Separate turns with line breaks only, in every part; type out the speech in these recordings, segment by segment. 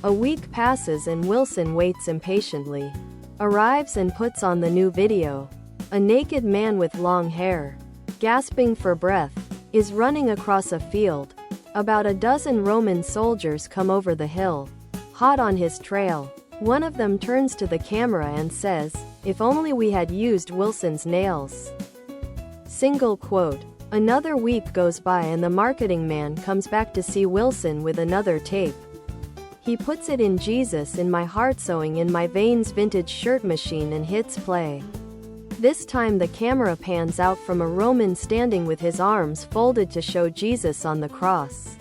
A week passes and Wilson waits impatiently. Arrives and puts on the new video. A naked man with long hair, gasping for breath, is running across a field. About a dozen Roman soldiers come over the hill, hot on his trail. One of them turns to the camera and says, "If only we had used Wilson's nails." Single quote. Another week goes by and the marketing man comes back to see Wilson with another tape. He puts it in Jesus in My Heart Sewing in My Veins vintage shirt machine and hits play. This time the camera pans out from a Roman standing with his arms folded to show Jesus on the cross.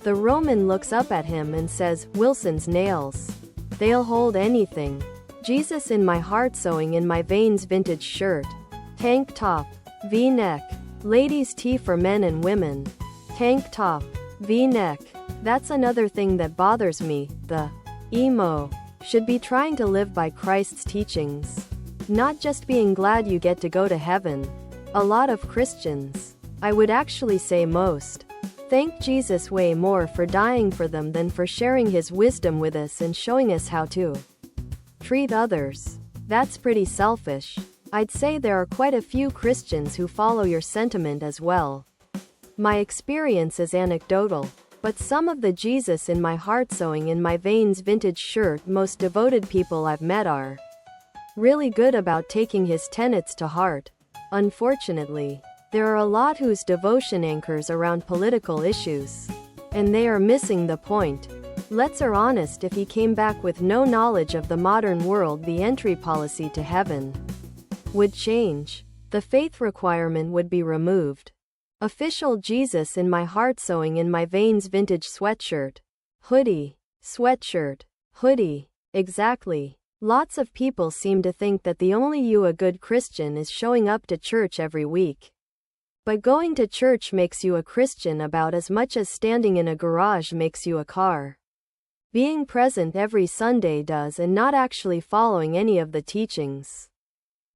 The Roman looks up at him and says, "Wilson's nails. They'll hold anything." Jesus in My Heart Sewing in My Veins vintage shirt. Tank top, V-neck. Ladies' tee for men and women. Tank top, V-neck. That's another thing that bothers me. The emo should be trying to live by Christ's teachings, not just being glad you get to go to heaven. A lot of Christians, I would actually say most, thank Jesus way more for dying for them than for sharing his wisdom with us and showing us how to treat others. That's pretty selfish. I'd say there are quite a few Christians who follow your sentiment as well. My experience is anecdotal, but some of the Jesus in My Heart Sewing in My Veins vintage shirt most devoted people I've met are really good about taking his tenets to heart. Unfortunately, there are a lot whose devotion anchors around political issues, and they are missing the point. Let's are honest, if he came back with no knowledge of the modern world, the entry policy to heaven would change. The faith requirement would be removed. Official Jesus in My Heart Sewing in My Veins vintage sweatshirt. Hoodie. Sweatshirt. Hoodie. Exactly. Lots of people seem to think that the only you a good Christian is showing up to church every week. But going to church makes you a Christian about as much as standing in a garage makes you a car. Being present every Sunday does, and not actually following any of the teachings.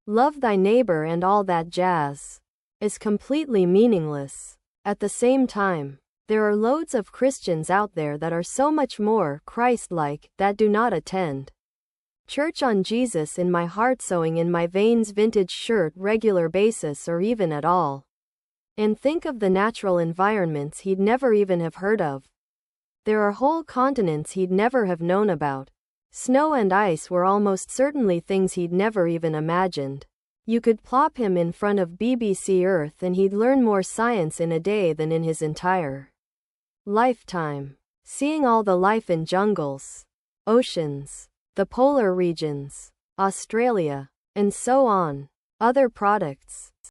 Love thy neighbor and all that jazz is completely meaningless. At the same time, there are loads of Christians out there that are so much more Christ-like that do not attend church on Jesus in My Heart Sewing in My Veins vintage shirt regular basis or even at all. And think of the natural environments he'd never even have heard of. There are whole continents he'd never have known about. Snow and ice were almost certainly things he'd never even imagined. You could plop him in front of BBC Earth and he'd learn more science in a day than in his entire lifetime. Seeing all the life in jungles, oceans, the polar regions, Australia, and so on. Other products.